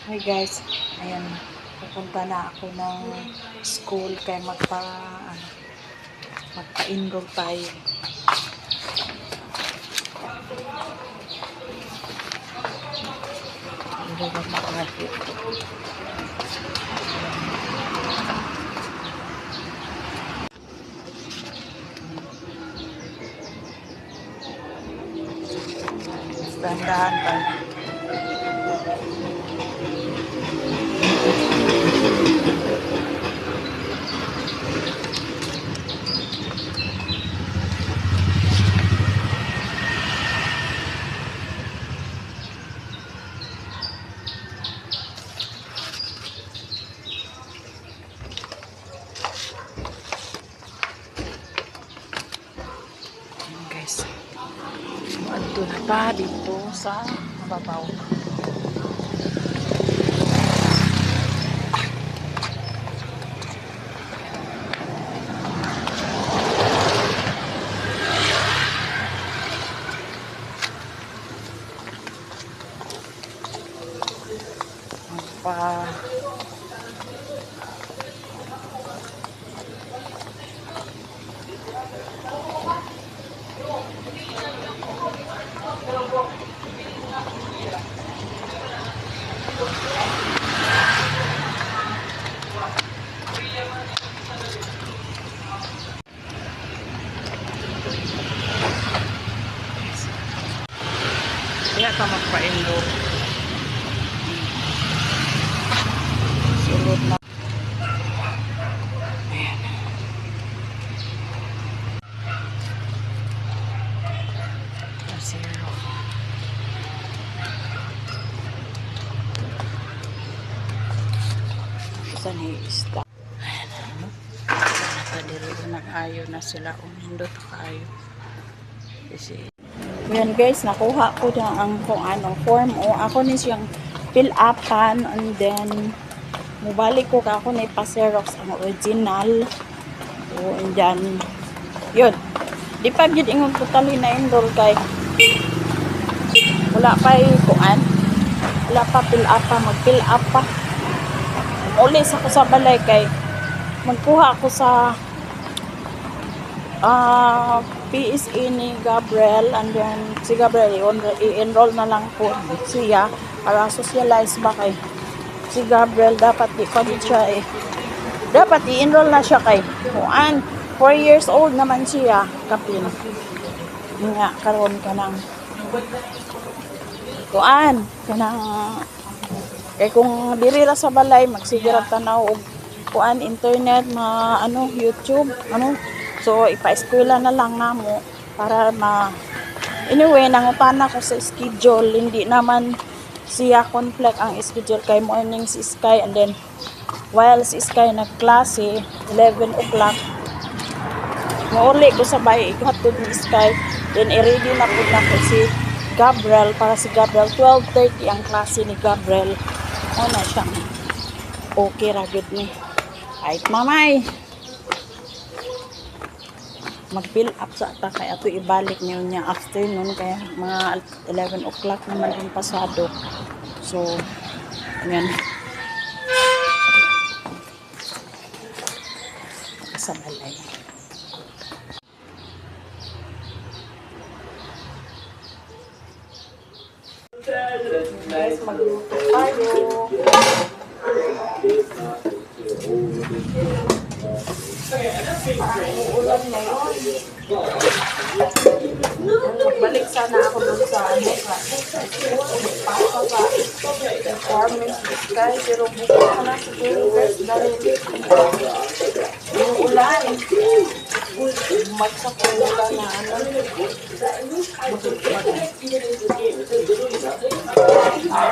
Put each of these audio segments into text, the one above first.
Hi guys, ayan, pupunta na ako ng school kaya magpa-enroll tayo. Dahan-dahan tayo. Guys, ando na pa dito sa mababaw. Kaya ka magpa-enroll. Sulod na. Ayan. Zero. Isa ni ista. Ayan. Nakadiri nag-ayo na sila. Umindot kaayo. Kasi yan guys, nakuha ko na ang kung anong form o ako ni siyang fill upan and then mubalik ko ka ako na ipa-xerox ang original o and then yun, di pa gid ingon totally na enroll kay wala pa kuan, wala pa fill up pa, mag-fill up pa ulis ako sa balay kay magkuha ako sa PSA ni Gabriel and then si Gabriel i-enroll na lang po siya para socialize ba kay si Gabriel dapat di pa din siya dapat i-enroll na siya kay kuan 4 years old naman siya kapin nga karon kanang kuan kanang kung diri ra sa balay magsigurad tanaw og kuan internet na YouTube so ipa-eskwela na lang namo para anyway nangutana ko sa schedule hindi naman siya conflict ang schedule kay morning si Sky and then while si Sky nagklase 11 o'clock mauli ko sabay ihatod ni Sky then i-ready na po na ko si Gabriel para si Gabriel 12:30 ang klase ni Gabriel na siyang okay ra gud ni ay mamay mag-fill up sa ata kaya ito ibalik niyo niya afternoon kaya mga 11 o'clock naman yung pasado so yan sa balay guys magluto tayo ulan ngayon. Balik sana ako dun sa requirements guys, pero buko ko na siguro guys dahil yung ulan magsak ko ulan na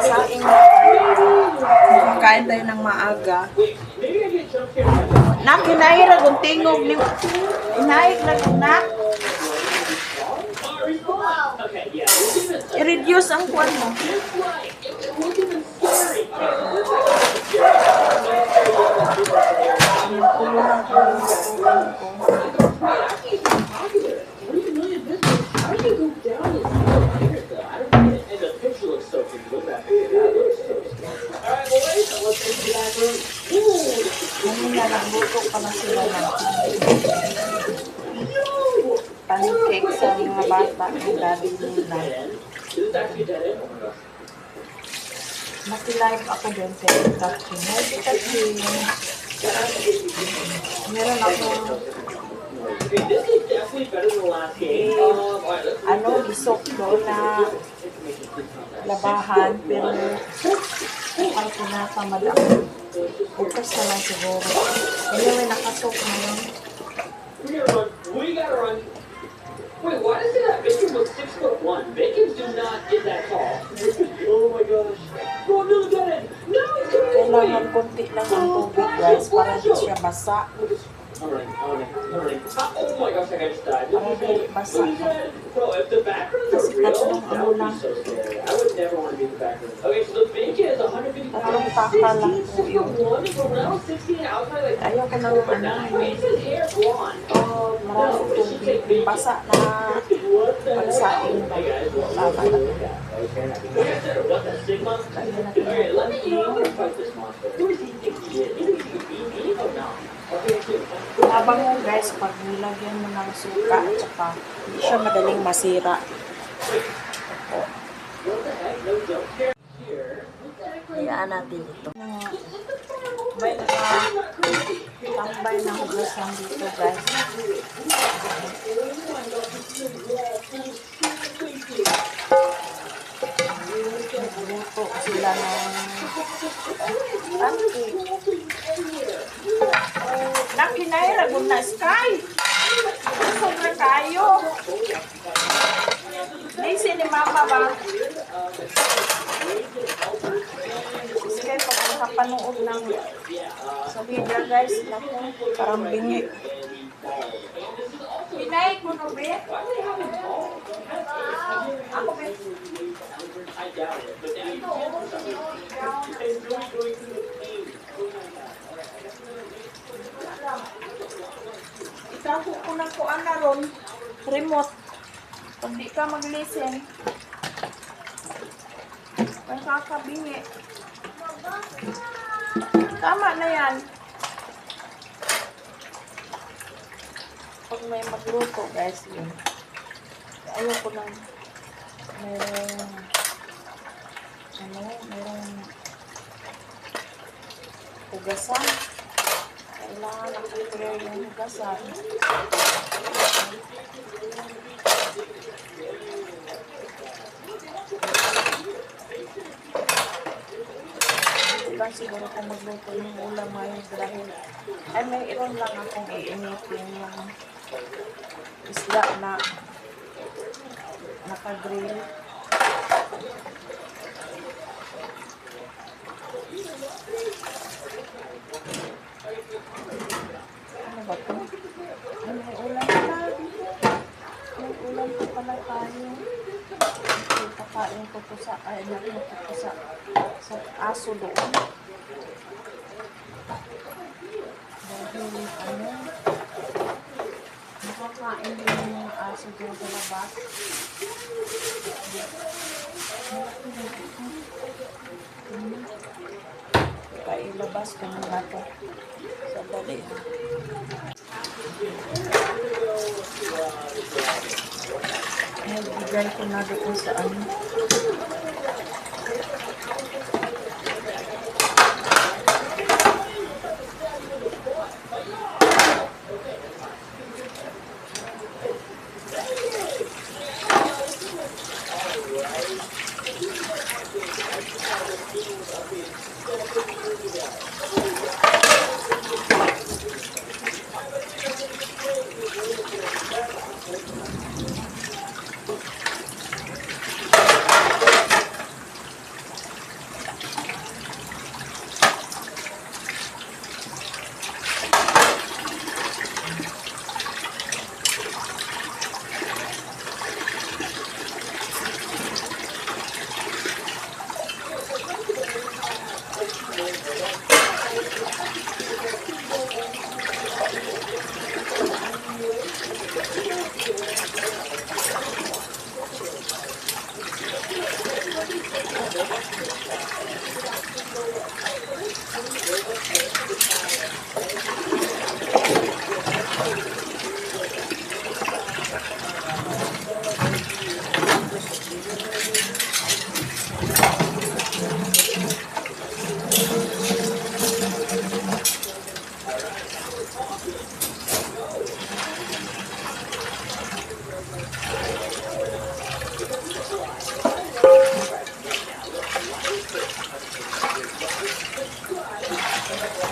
saing na kain tayo ng maaga nak hinahira kung tingog ni inahik na kung nak i-reduce ang kuwan mo Ngayon na nagluto pa na sila ng pancake sa mga bata ng daddy nila. Nakilive ako din sa Pikachu. May Pikachu. Meron ako isok doon na labahan, pero ay tinatamad ako. Bukas na lang siguro. Anyway, nakasok na yun. We gotta run. Wait, why does it have Bacon was 6'1"? Bacons do not get that tall. Oh my gosh. Oh no, get it! No, it's gonna Kailangan konti lang ang tubig, guys, para hindi siya basa. Alright. Oh my gosh, I just died. Para hindi basa. Bro, if the backgrounds are Kasi real, tatlong that ano would lang. be so scary. I would never want to be in the background. Okay, so the bacon is 150 Tatlong pounds. taka lang po 16, yun. 6'1", but when I was 16, I was like, Ayaw ko nang ano. wait, it says hair blonde. Maraming tubig. Basa na pagsaing. Tama na. What the Sigma? Kaya na Alright, let me konti. fight this monster. Who does he think he is? You think he can beat me? Oh no. Okay, Habang mo, guys, pag nilagyan mo ng suka at saka hindi siya madaling masira. Hayaan natin ito. Tambay na hugas lang dito, guys. Nagluto sila ng pancake. Nakinahiragon na, Sky. Busog na kayo. Lisi ni Mama ba? Sky, pag nakapanood ng sa video, guys, naku, parang bingi. Pinay ko no, be? Ako, be? Ikaw ko na ko ana ron remote pag di ka mag-listen may kakabingi. Tama na yan. Pag may magluto, guys, yun ayoko nang merong hugasan. Kailangan nag-prepare yung hugasan. Diba siguro kung magluto ng ulam ngayon dahil ay may iron lang akong iinitin yung isda na naka-grill. Ano ba ito? Ay, may ulam pala dito. May ulam pa pala tayo. Ipakain ko to sa, sa aso doon. Dahil, nakakain din yung aso doon sa labas. Kaya ilabas ko muna ito. Sandali. Nagbigay ko na doon sa ano.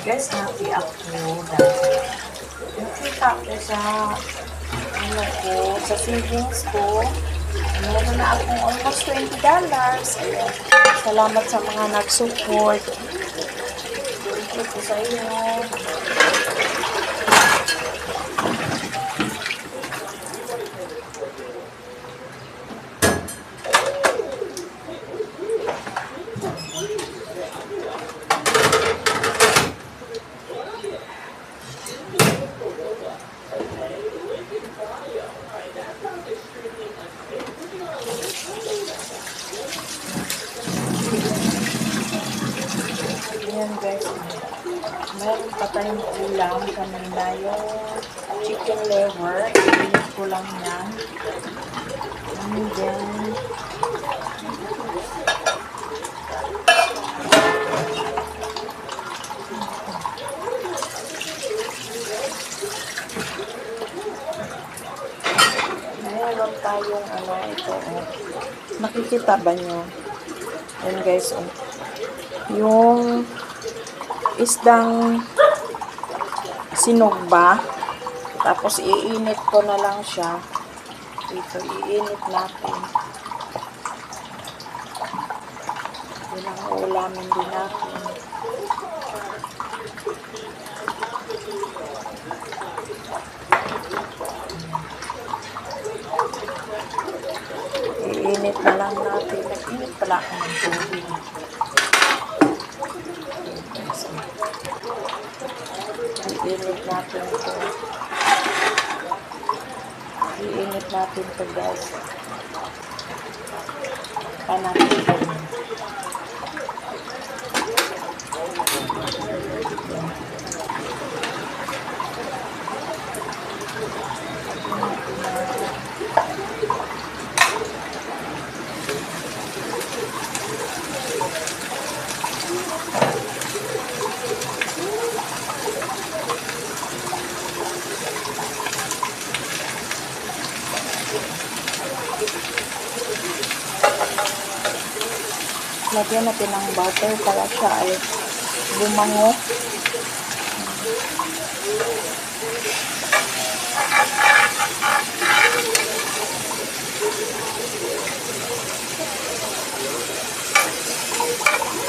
Guys, happy ako dahil nakita ko sa ano ko, sa savings ko. Meron na akong almost $20. Ayan. Salamat sa mga nag-support. Thank you po sa inyo. Ayan guys, meron pa tayong ulam kanina yung chicken liver. Init ko lang yan. And then, meron tayong ano ito. Oh. Nakikita ba nyo? Ayan guys, oh. Yung isdang sinugba, tapos iinit ko na lang siya. Ito, iinit natin. Yun ang ulamin din natin. Iinit na lang natin. Nag-init pala ako ng tubig. Iinit natin ito. Iinit natin ito guys. Panatin ito. Lagyan natin ng butter para siya ay bumango.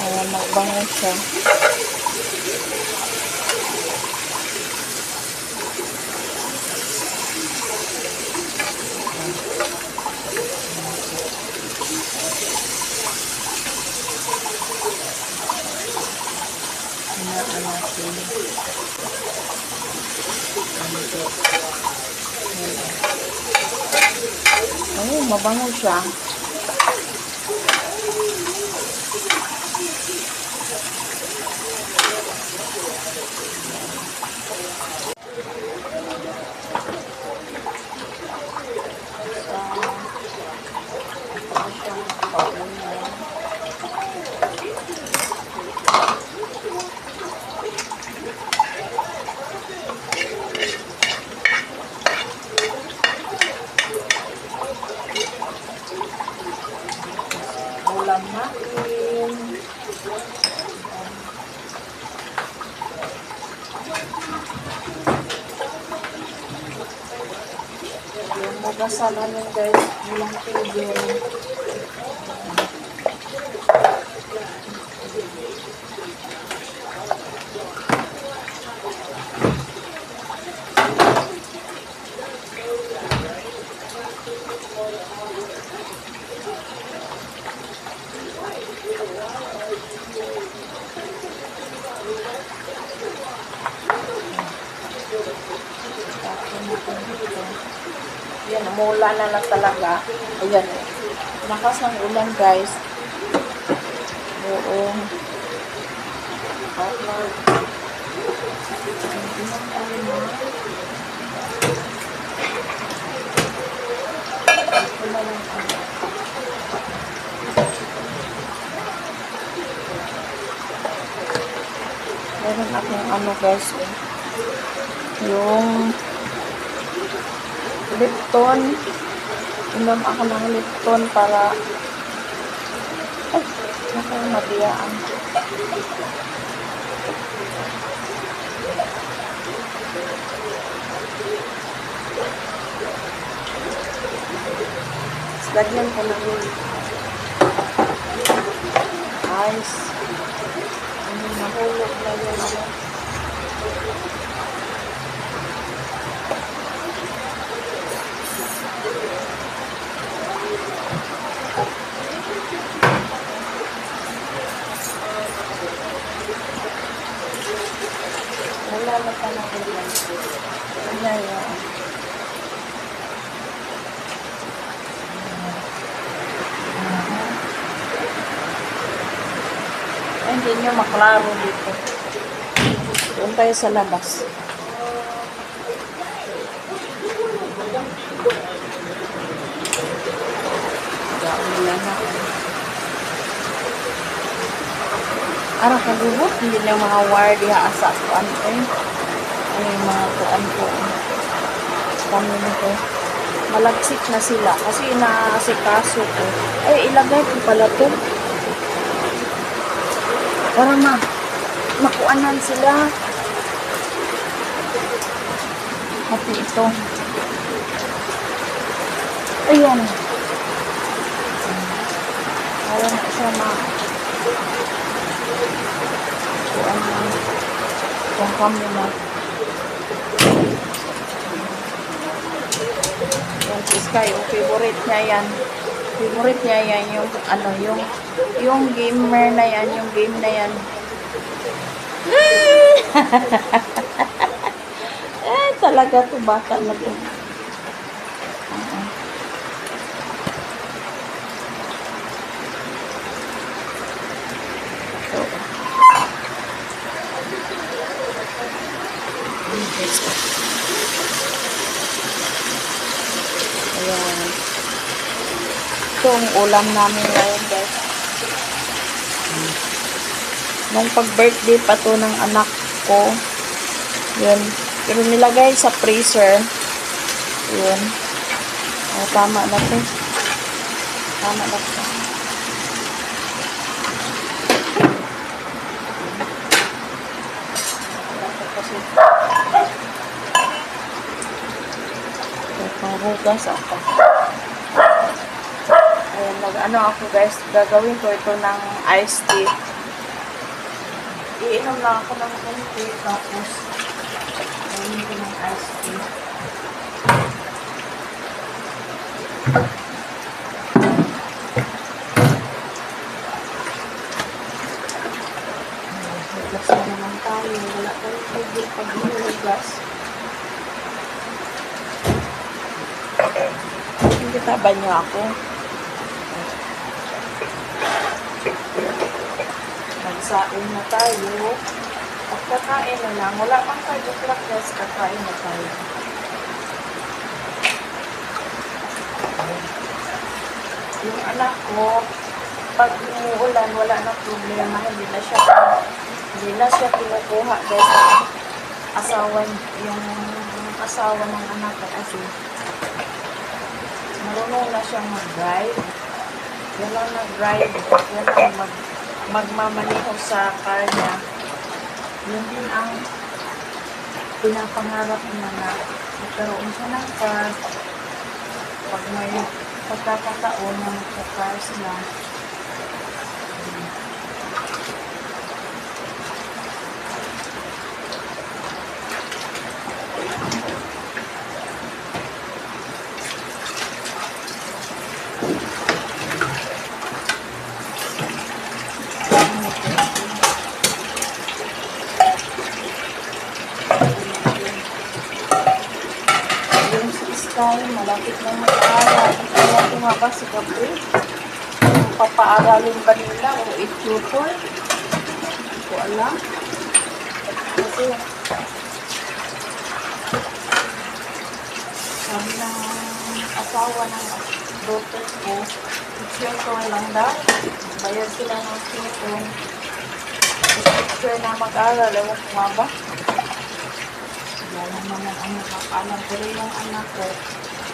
Ayan, magbango siya. Oh, mabango siya. Ulam natin. Yung mugasan namin guys, walang tigil. Yan, mula na lang talaga. Ayan, lakas ng ulan guys. Oo. Meron akong ano guys, yung Lipton. Inom ako ng Lipton para ay, naku, mabiyaan. Lagyan ko lang yun. Ice. Nahulog na yun. Wala na pa na ko yan. Ayan yun. Ay, hindi nyo maklaro dito. Doon tayo sa labas. Gawin na. Ara kagubot, hindi na mga wire diha asa kuan ko. Ay mga kuan ko. Kami nito. Malagsik na sila kasi inaasikaso ko. Ay ilagay ko pala to. Para makuanan sila. Pati ito. Ayan. Para na siya kung kami na. Yung Sky, yung favorite niya yan. Favorite niya yan yung ano, yung gamer na yan, yung game na yan. Eh, talaga to bata na to. Ayan. Ito ang ulam namin ngayon, guys. Nung pag-birthday pa to ng anak ko, yun. Pero nilagay sa freezer. Yun. O, tama na to. Tama na to. Panghugas ako. Ayan, ano ako guys, gagawin ko ito ng iced tea. Iinom lang ako ng konti, tapos gawin ko ng iced tea. Hugas na naman tayo. Wala tayong tubig pag hinugas. Kitaban niyo ako. Magsain na tayo. Pagkakain na lang. Wala pang tayo practice. Kakain na tayo. Yung anak ko, pag umuulan, wala na problema. Hindi na siya kinukuha guys. Yung asawa ng anak ko kasi marunong na siyang mag-drive. Yan lang nag-drive. Yan lang magmamaneho sa car niya. Yun din ang pinapangarap niya na magkaroon siya ng car. Pag may pagkakataon na magka-car sila. Malapit na mag-aaral. Kaya ito nga ba si Gabriel? Papaaralin ba nila o i-tutor? Hindi ko alam. Kasi sabi ng asawa ng daughter ko, i-tutor lang daw. Bayad sila ng tutor. I-tutor na mag-aaral. Ewan ko nga ba? Wala naman ang nakakaalam ko rin yung anak ko.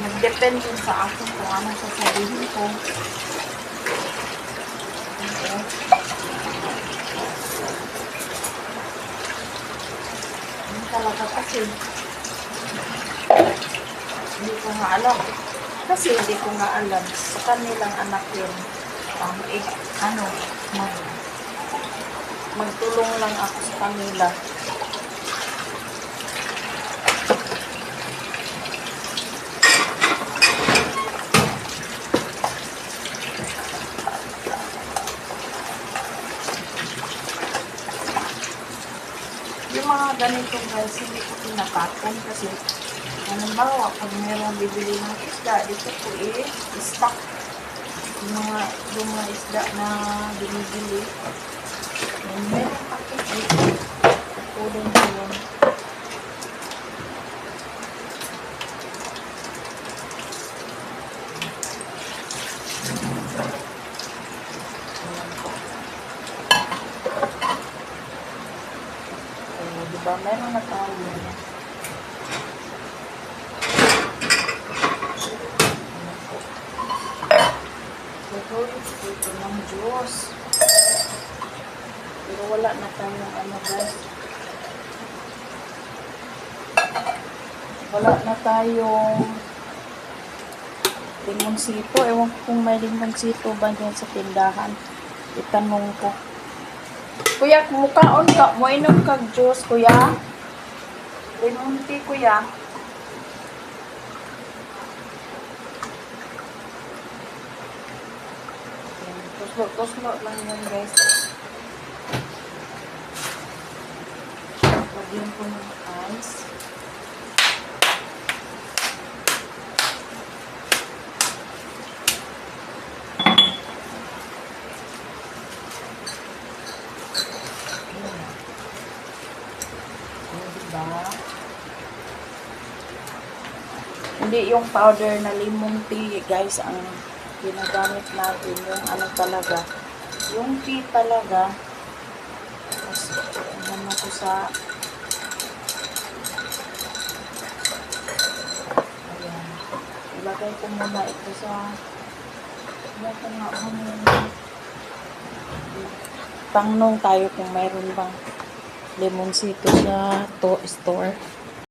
Nag-depend din sa akin kung anong sasabihin ko. Okay. Ano talaga kasi? Hindi ko nga alam. Kasi hindi ko nga alam sa kanilang anak yun. Ano, mag, magtulong lang ako sa kanila. Yung mga ganito guys, hindi ko pinatapon kasi halimbawa, pag mayroong bibili ng isda, dito ko i-stock yung mga isda na binibili. And meron pakit dito. Kukunin ko yun. Diba, meron na tayo. Ito ng Diyos. Pero wala na tayong ano guys. Wala na tayong limonsito. Ewan ko kung may limonsito ba dyan sa tindahan. Itanong ko. Kuya, mukhaon ka. Moinom kag Diyos, kuya. Limonti, kuya. Tuslo lang yan guys. Lagyan ko ng ice. Diba? Hindi yung powder na lemon tea guys ang ginagamit natin, yung ano talaga, yung tea talaga. Tapos ano ko sa ayan, ilagay ko muna ito sa tangnong tayo kung mayroon bang lemonsito sa store.